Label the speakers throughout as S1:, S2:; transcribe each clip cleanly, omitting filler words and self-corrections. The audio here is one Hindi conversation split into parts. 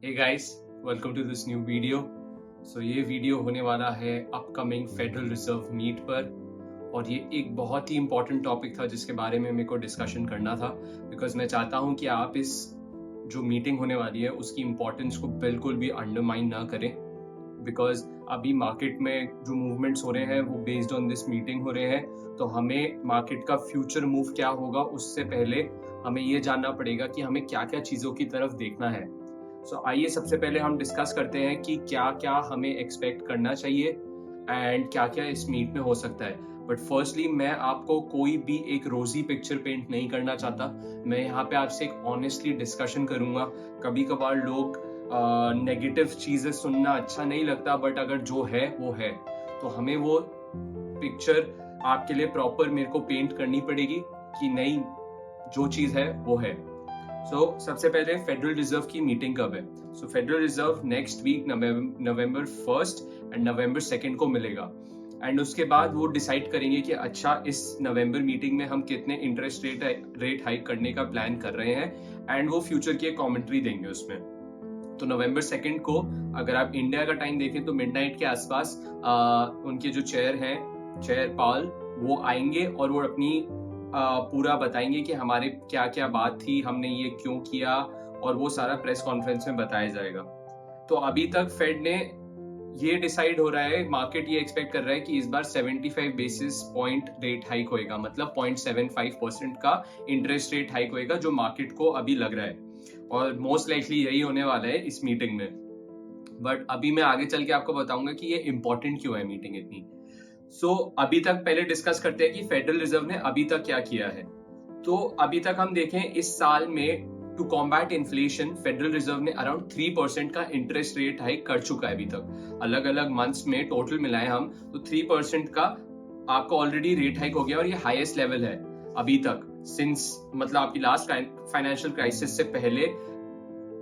S1: Hey guys, welcome to this new video. ये वीडियो होने वाला है अपकमिंग फेडरल रिजर्व मीट पर, और ये एक बहुत ही इंपॉर्टेंट टॉपिक था जिसके बारे में मेरे को डिस्कशन करना था, बिकॉज मैं चाहता हूँ कि आप इस जो मीटिंग होने वाली है उसकी इम्पोर्टेंस को बिल्कुल भी अंडरमाइन ना करें, बिकॉज अभी मार्केट में जो मूवमेंट्स हो रहे हैं वो बेस्ड ऑन दिस मीटिंग हो रहे हैं। तो हमें मार्केट का फ्यूचर मूव क्या होगा उससे पहले हमें ये जानना पड़ेगा कि हमें क्या क्या चीज़ों की तरफ देखना है। आइए सबसे पहले हम डिस्कस करते हैं कि क्या क्या हमें एक्सपेक्ट करना चाहिए एंड क्या क्या इस मीट में हो सकता है। बट फर्स्टली मैं आपको कोई भी एक रोजी पिक्चर पेंट नहीं करना चाहता। मैं यहाँ पे आपसे एक ऑनेस्टली डिस्कशन करूंगा। कभी कभार लोग नेगेटिव चीजें सुनना अच्छा नहीं लगता, बट अगर जो है वो है, तो हमें वो पिक्चर आपके लिए प्रॉपर मेरे को पेंट करनी पड़ेगी कि नहीं, जो चीज है वो है। सबसे पहले फेडरल रिजर्व की मीटिंग कब है? Federal Reserve next week November 1 and November 2 को मिलेगा, एंड उसके बाद वो डिसाइड करेंगे कि अच्छा इस नवंबर मीटिंग में हम कितने इंटरेस्ट रेट हाइक करने का प्लान कर रहे हैं, एंड वो फ्यूचर की एक कमेंट्री देंगे उसमें। तो नवंबर 2 को अगर आप इंडिया का टाइम देखें तो मिडनाइट के आसपास उनके जो चेयर पाल वो आएंगे और वो अपनी पूरा बताएंगे कि हमारे क्या क्या बात थी, हमने ये क्यों किया, और वो सारा प्रेस कॉन्फ्रेंस में बताया जाएगा। तो अभी तक फेड ने ये डिसाइड हो रहा है, मार्केट ये एक्सपेक्ट कर रहा है कि इस बार 75 बेसिस पॉइंट रेट हाइक होएगा, मतलब 0.75% का इंटरेस्ट रेट हाइक होएगा, जो मार्केट को अभी लग रहा है, और मोस्ट लाइकली यही होने वाला है इस मीटिंग में। बट अभी मैं आगे चल के आपको बताऊंगा कि ये इंपॉर्टेंट क्यों है मीटिंग इतनी। अभी तक पहले डिस्कस करते हैं कि फेडरल रिजर्व ने अभी तक क्या किया है। तो अभी तक हम देखें इस साल में to combat inflation Federal Reserve ने अराउंड 3% का इंटरेस्ट रेट हाइक कर चुका है। अभी तक अलग अलग मंथ्स में टोटल मिलाएं हम तो 3% का आपको ऑलरेडी रेट हाइक हो गया, और ये हाईएस्ट लेवल है अभी तक सिंस, मतलब आपकी लास्ट फाइनेंशियल क्राइसिस से पहले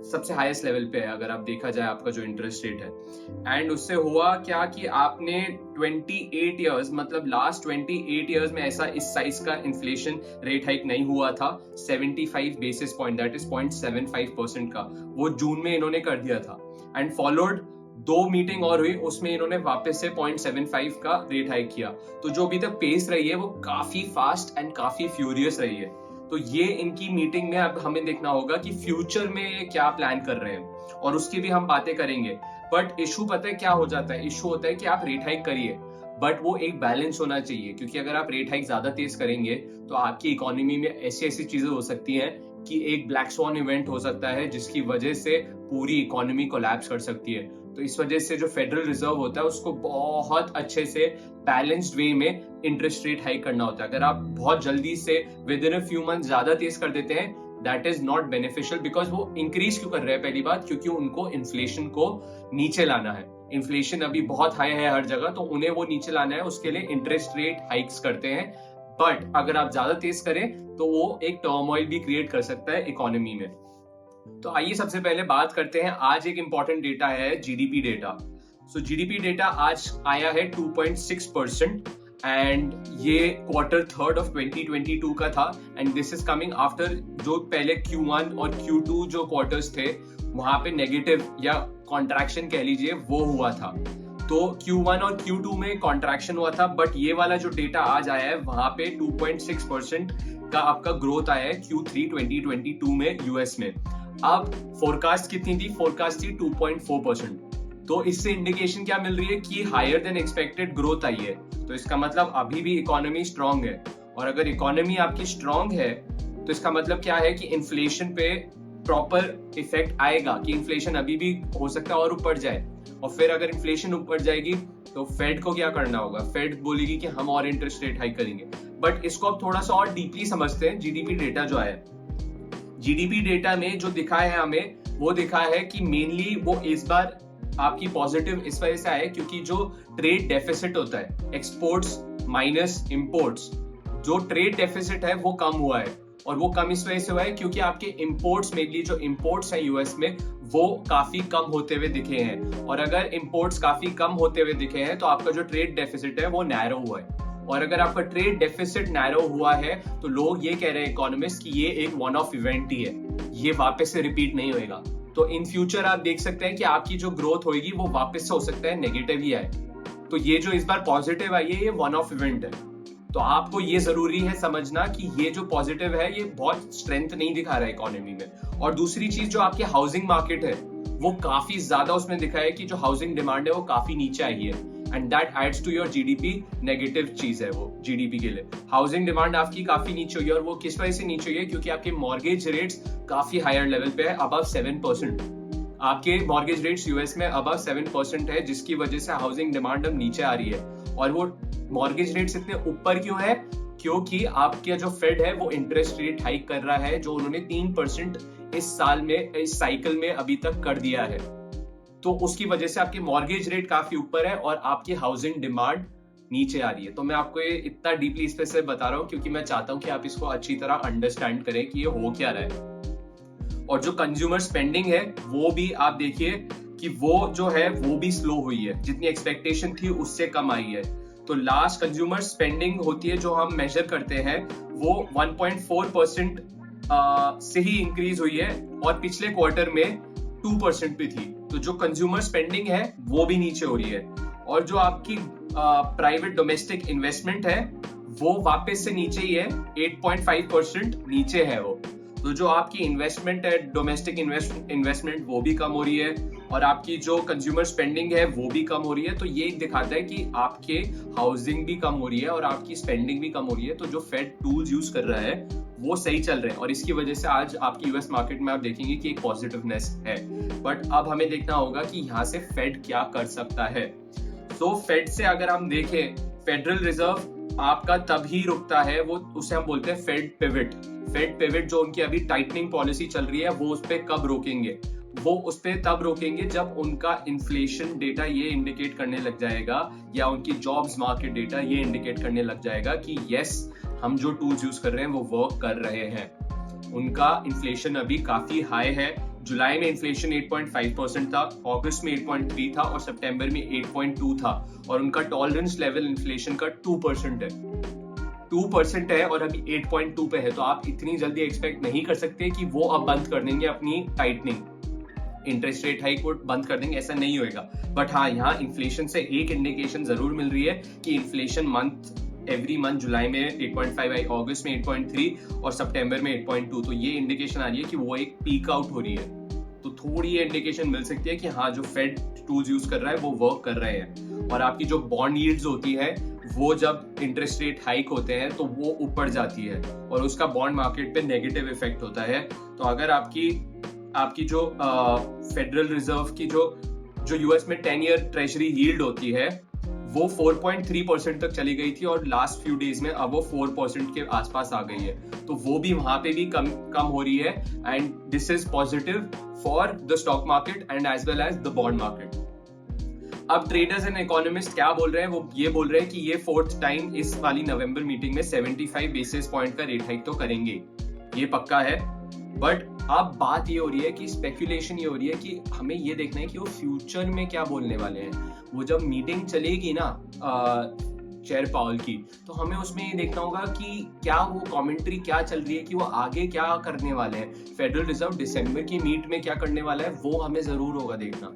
S1: सबसे हाईएस्ट लेवल पे है अगर आप देखा जाए आपका जो इंटरेस्ट रेट है। एंड उससे हुआ क्या कि आपने 28 इयर्स, मतलब लास्ट 28 इयर्स में ऐसा इस साइज का इन्फ्लेशन रेट हाइक नहीं हुआ था। 75 बेसिस पॉइंट, दैट इज 0.75% का, वो जून में इन्होंने कर दिया था। एंड फॉलोड 2 मीटिंग और हुई, उसमें इन्होंने वापस से 0.75 का रेट हाइक किया। तो जो अभी तक पेस रही है वो काफी फास्ट एंड काफी फ्यूरियस रही है। तो ये इनकी मीटिंग में अब हमें देखना होगा कि फ्यूचर में ये क्या प्लान कर रहे हैं, और उसकी भी हम बातें करेंगे। बट इशू पता है क्या हो जाता है? इशू होता है कि आप रेट हाइक करिए, बट वो एक बैलेंस होना चाहिए, क्योंकि अगर आप रेट हाइक ज्यादा तेज करेंगे तो आपकी इकोनॉमी में ऐसी ऐसी चीजें हो सकती हैं कि एक ब्लैक स्वॉन इवेंट हो सकता है जिसकी वजह से पूरी इकोनॉमी कोलैप्स कर सकती है। तो इस वजह से जो फेडरल रिजर्व होता है उसको बहुत अच्छे से बैलेंस्ड वे में इंटरेस्ट रेट हाइक करना होता है। अगर आप बहुत जल्दी से with in a few month ज्यादा तेज कर देते हैं, that is not beneficial, because वो इंक्रीज क्यों कर रहे हैं? पहली बात, क्योंकि उनको इन्फ्लेशन को नीचे लाना है। इन्फ्लेशन अभी बहुत हाई है हर जगह, तो उन्हें वो नीचे लाना है, उसके लिए इंटरेस्ट रेट हाइक्स करते हैं। बट अगर आप ज्यादा तेज करें तो वो एक टर्मोइल भी क्रिएट कर सकता है इकोनॉमी में। तो आइए सबसे पहले बात करते हैं, आज एक इंपॉर्टेंट डेटा है जीडीपी डेटा। जीडीपी डेटा आज आया है 2.6%, एंड ये क्वार्टर 3 ऑफ 2022 का था, and this is coming after जो पहले Q1 और Q2 जो क्वार्टर्स थे वहां पे नेगेटिव या कॉन्ट्रैक्शन कह लीजिए वो हुआ था। तो Q1 और Q2 में कॉन्ट्रैक्शन हुआ था, बट ये वाला जो डेटा आज आया है वहां पे 2.6% का आपका ग्रोथ आया है Q3 2022 में यूएस में। अब फोरकास्ट कितनी थी? फोरकास्ट थी 2.4%। तो इससे इंडिकेशन क्या मिल रही है कि हायर देन एक्सपेक्टेड ग्रोथ आई है। तो इसका मतलब अभी भी इकोनॉमी स्ट्रांग है, और अगर इकोनॉमी आपकी स्ट्रांग है तो इसका मतलब क्या है कि इन्फ्लेशन पे प्रॉपर इफेक्ट आएगा, कि इन्फ्लेशन अभी भी हो सकता है और ऊपर जाए, और फिर अगर इन्फ्लेशन ऊपर जाएगी तो फेड को क्या करना होगा? फेड बोलेगी कि हम और इंटरेस्ट रेट हाइक करेंगे। बट इसको अब थोड़ा सा और डीपली समझते हैं। जीडीपी डेटा जो आया, जीडीपी डेटा में जो दिखा है हमें, वो दिखा है कि मेनली वो इस बार आपकी पॉजिटिव इस वजह से आया क्योंकि जो ट्रेड डेफिसिट होता है, एक्सपोर्ट्स माइनस इंपोर्ट्स, जो ट्रेड डेफिसिट है वो कम हुआ है, और वो कम इस वजह से हुआ है क्योंकि आपके इंपोर्ट्स, मेनली जो इंपोर्ट्स है यूएस में, वो काफी कम होते हुए दिखे हैं। और अगर इंपोर्ट्स काफी कम होते हुए दिखे हैं तो आपका जो ट्रेड डेफिसिट है वो नैरो हुआ है, और अगर आपका ट्रेड डेफिसिट नैरो हुआ है तो लोग ये कह रहे हैं इकोनॉमिस्ट कि ये एक वन ऑफ इवेंट ही है, ये वापस से रिपीट नहीं होएगा। तो इन फ्यूचर आप देख सकते हैं कि आपकी जो ग्रोथ होगी वो वापस से हो सकता है नेगेटिव ही आए। तो ये जो इस बार पॉजिटिव आई है ये वन ऑफ इवेंट है। तो आपको ये जरूरी है समझना कि ये जो पॉजिटिव है ये बहुत स्ट्रेंथ नहीं दिखा रहा है इकोनॉमी में। और दूसरी चीज जो आपके हाउसिंग मार्केट है वो काफी ज्यादा उसमें दिखा है कि जो हाउसिंग डिमांड है वो काफी नीचे आई है, and that adds to your GDP. Negative चीज है वो जीडीपी के लिए। हाउसिंग डिमांड आपकी काफी नीचे हुई है, और वो किस वजह से नीचे हुई है? क्योंकि आपके मॉर्गेज रेट्स काफी हायर लेवल पे है, अबव 7%। आपके मॉर्गेज रेट्स यूएस में अबव 7% है, जिसकी वजह से हाउसिंग डिमांड अब नीचे आ रही है। और वो मॉर्गेज रेट्स इतने ऊपर क्यों है? क्योंकि आपके जो फेड है वो इंटरेस्ट रेट हाइक कर रहा है, जो उन्होंने 3% इस साल में, इस साइकिल में अभी तक कर दिया है। तो उसकी वजह से आपके मॉर्गेज रेट काफी ऊपर है और आपकी हाउसिंग डिमांड नीचे आ रही है। तो मैं आपको ये इतना डीपली इस पे से बता रहा हूँ क्योंकि मैं चाहता हूँ कि आप इसको अच्छी तरह अंडरस्टैंड करें कि ये हो क्या रहा है। और जो कंज्यूमर स्पेंडिंग है वो भी आप देखिए कि वो जो है वो भी स्लो हुई है, जितनी एक्सपेक्टेशन थी उससे कम आई है। तो लास्ट कंज्यूमर स्पेंडिंग होती है जो हम मेजर करते हैं वो 1.4% से ही इंक्रीज हुई है, और पिछले क्वार्टर में 2% भी थी। तो जो कंज्यूमर स्पेंडिंग है वो भी नीचे हो रही है। और जो आपकी प्राइवेट डोमेस्टिक इन्वेस्टमेंट है वो वापस से नीचे ही है, 8.5% नीचे है वो। तो जो आपकी इन्वेस्टमेंट है, डोमेस्टिक इन्वेस्टमेंट वो भी कम हो रही है, और आपकी जो कंज्यूमर स्पेंडिंग है वो भी कम हो रही है। तो ये दिखाता है कि आपके हाउसिंग भी कम हो रही है और आपकी स्पेंडिंग भी कम हो रही है। तो जो फेड टूल्स यूज कर रहा है वो सही चल रहे हैं, और इसकी वजह से आज आपकी यूएस मार्केट में आप देखेंगे कि एक पॉजिटिवनेस है। बट अब हमें देखना होगा कि यहाँ से फेड क्या कर सकता है। तो फेड से अगर हम देखें, फेडरल रिजर्व आपका तभी रुकता है, वो उसे हम बोलते हैं फेड पिवट। फेड पिवट जो उनकी अभी टाइटनिंग पॉलिसी चल रही है वो उस पर कब रोकेंगे? वो उस पर तब रोकेंगे जब उनका इन्फ्लेशन डेटा ये इंडिकेट करने लग जाएगा, या उनकी जॉब्स मार्केट डेटा ये इंडिकेट करने लग जाएगा कि यस, हम जो टूल्स यूज कर रहे हैं वो वर्क कर रहे हैं। उनका इन्फ्लेशन अभी काफी हाई है। जुलाई में इन्फ्लेशन 8.5% था, अगस्त में 8.3 था, और सितंबर में 8.2 था। और उनका टॉलरेंस लेवल इन्फ्लेशन का 2% है, 2% है, और अभी 8.2 पे है। तो आप इतनी जल्दी एक्सपेक्ट नहीं कर सकते कि वो अब बंद कर देंगे अपनी टाइटनिंग, इंटरेस्ट रेट हाइक वो बंद कर देंगे, ऐसा नहीं होएगा। बट हाँ, यहाँ इन्फ्लेशन से एक इंडिकेशन जरूर मिल रही है कि इन्फ्लेशन एवरी मंथ जुलाई में 8.5 आई, अगस्त में 8.3 और सितंबर में 8.2। तो ये इंडिकेशन आ रही है कि वो एक पीक आउट हो रही है। तो थोड़ी ये इंडिकेशन मिल सकती है कि हाँ, जो फेड टूल्स यूज कर रहा है वो वर्क कर रहे हैं। और आपकी जो बॉन्ड यील्ड्स होती है वो जब इंटरेस्ट रेट हाइक होते हैं तो वो ऊपर जाती है, और उसका बॉन्ड मार्केट पे नेगेटिव इफेक्ट होता है। तो अगर आपकी जो फेडरल रिजर्व की जो यूएस में 10 ईयर ट्रेजरी यील्ड होती है वो 4.3% तक चली गई थी, और लास्ट फ्यू डेज में अब वो 4% के आसपास आ गई है। तो वो भी वहां पे भी कम हो रही है, and this is positive for the stock market and as well as the bond market. अब ट्रेडर्स एंड इकोनॉमिस्ट क्या बोल रहे हैं? वो ये बोल रहे हैं कि ये 4th टाइम इस वाली नवंबर मीटिंग में 75 बेसिस पॉइंट का रेट हाइक तो करेंगे, ये पक्का है। बट अब बात ये हो रही है कि स्पेकुलेशन ये हो रही है कि हमें ये देखना है कि वो फ्यूचर में क्या बोलने वाले हैं। वो जब मीटिंग चलेगी ना चेयर पावल की, तो हमें उसमें ये देखना होगा कि क्या वो कमेंट्री क्या चल रही है कि वो आगे क्या करने वाले हैं। फेडरल रिजर्व दिसंबर की मीट में क्या करने वाला है वो हमें जरूर होगा देखना,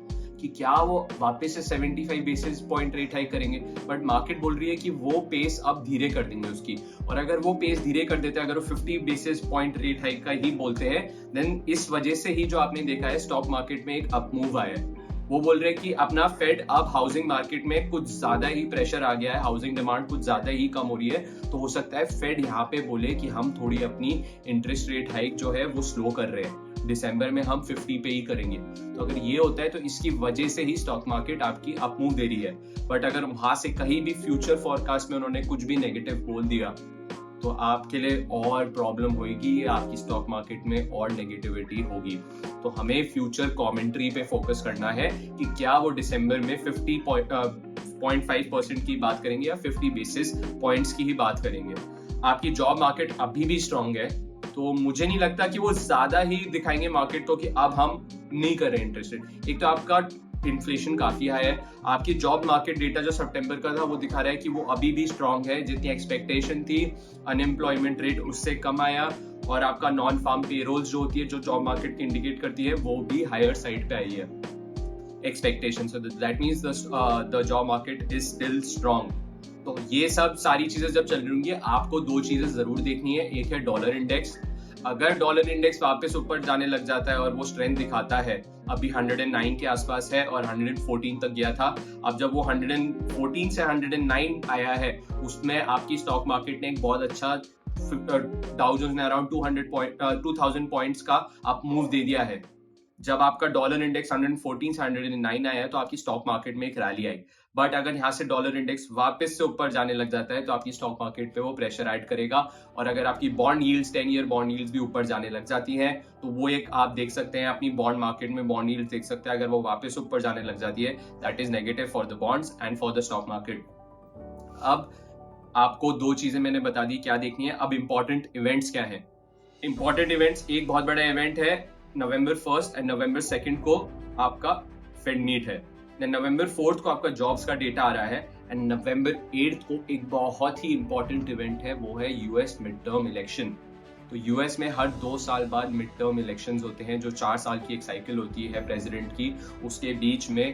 S1: कि क्या वो वापस से 75 बेसिस पॉइंट रेट हाइक करेंगे। बट मार्केट बोल रही है कि वो पेस अब धीरे कर देंगे उसकी, और अगर वो पेस धीरे कर देते हैं, अगर वो 50 बेसिस पॉइंट रेट हाइक का ही बोलते हैं, देन इस वजह से ही जो आपने देखा है स्टॉक मार्केट में एक अप मूव आया है। वो बोल रहे हैं कि अपना फेड अब हाउसिंग मार्केट में कुछ ज्यादा ही प्रेशर आ गया है, हाउसिंग डिमांड कुछ ज्यादा ही कम हो रही है। तो हो सकता है फेड यहाँ पे बोले कि हम थोड़ी अपनी इंटरेस्ट रेट हाइक जो है वो स्लो कर रहे हैं, दिसंबर में हम 50 पे ही करेंगे। तो अगर ये होता है तो इसकी वजह से ही स्टॉक मार्केट आपकी अप मूव दे रही है। बट अगर वहां से कहीं भी फ्यूचर फोरकास्ट में उन्होंने कुछ भी नेगेटिव बोल दिया तो आपके लिए और प्रॉब्लम होगी, आपकी स्टॉक मार्केट में और नेगेटिविटी होगी। तो हमें फ्यूचर कमेंट्री पे फोकस करना है कि क्या वो दिसंबर में 50.5% की बात करेंगे या 50 बेसिस पॉइंट्स की ही बात करेंगे। आपकी जॉब मार्केट अभी भी स्ट्रांग है, तो मुझे नहीं लगता कि वो ज्यादा ही दिखाएंगे मार्केट को कि अब हम नहीं कर रहे इंटरेस्ट रेट। एक तो आपका इन्फ्लेशन काफी हाई है। आपकी जॉब मार्केट डेटा जो सितंबर का था वो दिखा रहा है कि वो अभी भी स्ट्रांग है, जितनी एक्सपेक्टेशन थी। अनएम्प्लॉयमेंट रेट उससे कम आया और आपका नॉन फार्म पेरोल्स जो होती है, जो जॉब मार्केट की इंडिकेट करती है, वो भी हायर साइड पे आई है expectation. So that means the job market is still strong. तो ये सब सारी चीजें जब चल रही होंगी, आपको दो चीजें जरूर देखनी है। एक है डॉलर इंडेक्स। अगर डॉलर इंडेक्स वापस ऊपर जाने लग जाता है और वो स्ट्रेंथ दिखाता है, अभी 109 के आसपास है और 114 तक गया था। अब जब वो 114 से 109 आया है, उसमें आपकी स्टॉक मार्केट ने एक बहुत अच्छा डाउ जोन्स ने अराउंड 2000 पॉइंट्स का अप मूव दे दिया है। जब आपका डॉलर इंडेक्स 114 से 109 आया है, तो आपकी स्टॉक मार्केट में एक रैली आई। बट अगर यहाँ से डॉलर इंडेक्स वापस से ऊपर जाने लग जाता है, तो आपकी स्टॉक मार्केट पे वो प्रेशर ऐड करेगा। और अगर आपकी bond yields 10 year bond yields भी ऊपर जाने लग जाती हैं, तो वो एक आप देख सकते हैं अपनी बॉन्ड मार्केट में बॉन्ड यील्ड्स देख सकते हैं। अगर वो वापस ऊपर जाने लग जाती है, that is negative for the bonds and for the stock market. अब आपको दो चीजें मैंने बता दी क्या देखनी है। अब इंपॉर्टेंट इवेंट्स क्या है? इंपॉर्टेंट इवेंट्स, एक बहुत बड़ा इवेंट है नवंबर 1 एंड नवंबर 2 को आपका फेड मीट है। नवंबर 4 को आपका जॉब्स का डेटा आ रहा है एंड नवंबर 8 को एक बहुत ही इंपॉर्टेंट इवेंट है, वो है यूएस मिड टर्म इलेक्शन। तो यूएस में हर 2 साल बाद मिड टर्म इलेक्शंस होते हैं, जो 4 साल की एक साइकिल होती है प्रेसिडेंट की। उसके बीच में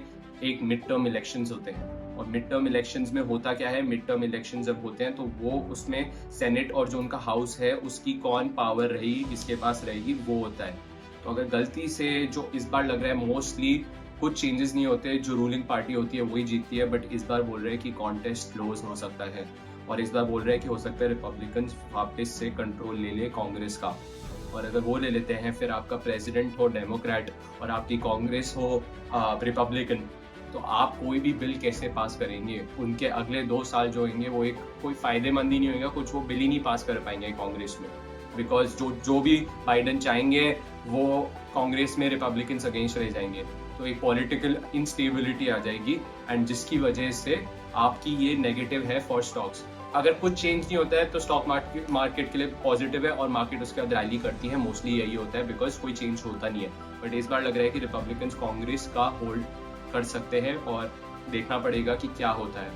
S1: एक मिड टर्म इलेक्शंस होते हैं। और मिड टर्म इलेक्शंस में होता क्या है, मिड टर्म इलेक्शन जब होते हैं तो वो उसमें सेनेट और जो उनका हाउस है उसकी कौन पावर रहेगी, किसके पास रहेगी, वो होता है। तो अगर गलती से जो इस बार लग रहा है मोस्टली कुछ चेंजेस नहीं होते, जो रूलिंग पार्टी होती है वही जीतती है। बट इस बार बोल रहे हैं कि कॉन्टेस्ट क्लोज हो सकता है और इस बार बोल रहे हैं कि हो सकता है रिपब्लिकन वापस से कंट्रोल ले ले कांग्रेस का। और अगर वो ले लेते हैं, फिर आपका प्रेसिडेंट हो डेमोक्रेट और आपकी कांग्रेस हो रिपब्लिकन, तो आप कोई भी बिल कैसे पास करेंगे? उनके अगले 2 साल जो होंगे वो एक कोई फायदेमंद ही नहीं होगा, कुछ वो बिल ही नहीं पास कर पाएंगे कांग्रेस में। बिकॉज जो भी बाइडन चाहेंगे वो कांग्रेस में रिपब्लिकन्स अगेंस्ट रह जाएंगे। तो एक पॉलिटिकल इंस्टेबिलिटी आ जाएगी एंड जिसकी वजह से आपकी ये नेगेटिव है फॉर स्टॉक्स। अगर कुछ चेंज नहीं होता है तो स्टॉक मार्केट के लिए पॉजिटिव है और मार्केट उसके बाद रैली करती है। मोस्टली यही होता है बिकॉज कोई चेंज होता नहीं है। बट इस बार लग रहा है कि रिपब्लिकन्स कांग्रेस का होल्ड कर सकते हैं और देखना पड़ेगा कि क्या होता है।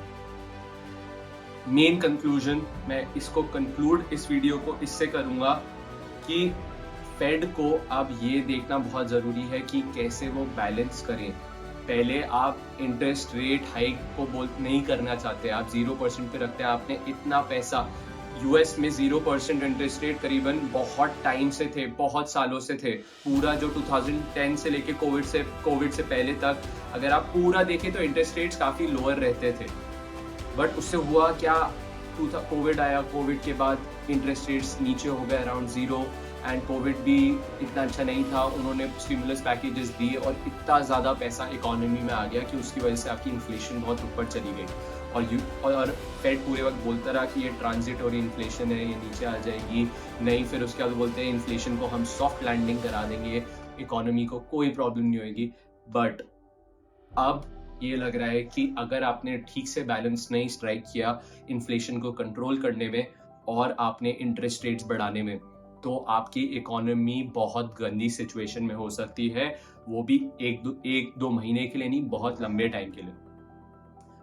S1: मेन कंक्लूजन, मैं इसको कंक्लूड इस वीडियो को इससे करूंगा कि फेड को अब ये देखना बहुत जरूरी है कि कैसे वो बैलेंस करें। पहले आप इंटरेस्ट रेट हाइक को नहीं करना चाहते, आप 0% पे रखते हैं। आपने इतना पैसा, यूएस में 0% इंटरेस्ट रेट करीबन बहुत टाइम से थे, बहुत सालों से थे। पूरा जो 2010 से लेके कोविड से पहले तक अगर आप पूरा देखें तो इंटरेस्ट रेट्स काफ़ी लोअर रहते थे। बट उससे हुआ क्या, कोविड आया, कोविड के बाद इंटरेस्ट रेट्स नीचे हो गए अराउंड 0 एंड कोविड भी इतना अच्छा नहीं था। उन्होंने स्टिमुलस पैकेजेस दिए और इतना ज़्यादा पैसा इकोनॉमी में आ गया कि उसकी वजह से आपकी इन्फ्लेशन बहुत ऊपर चली गई। और फेड पूरे वक्त बोलता रहा कि ये ट्रांजिटरी इन्फ्लेशन है, ये नीचे आ जाएगी। नहीं, फिर उसके बाद बोलते हैं इन्फ्लेशन को हम सॉफ्ट लैंडिंग करा देंगे, इकोनॉमी को कोई प्रॉब्लम नहीं होगी। बट अब ये लग रहा है कि अगर आपने ठीक से बैलेंस नहीं स्ट्राइक किया इन्फ्लेशन को कंट्रोल करने में और आपने इंटरेस्ट रेट्स बढ़ाने में, तो आपकी इकोनॉमी बहुत गंदी सिचुएशन में हो सकती है। वो भी एक दो महीने के लिए नहीं, बहुत लंबे टाइम के लिए।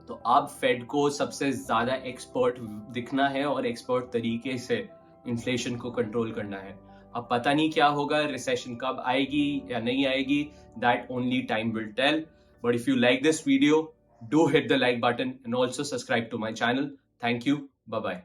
S1: तो अब फेड को सबसे ज्यादा एक्सपर्ट दिखना है और एक्सपर्ट तरीके से इन्फ्लेशन को कंट्रोल करना है। अब पता नहीं क्या होगा, रिसेशन कब आएगी या नहीं आएगी, that only time will tell. But if you like this video, do hit the like button and also subscribe to my channel. Thank you. Bye bye.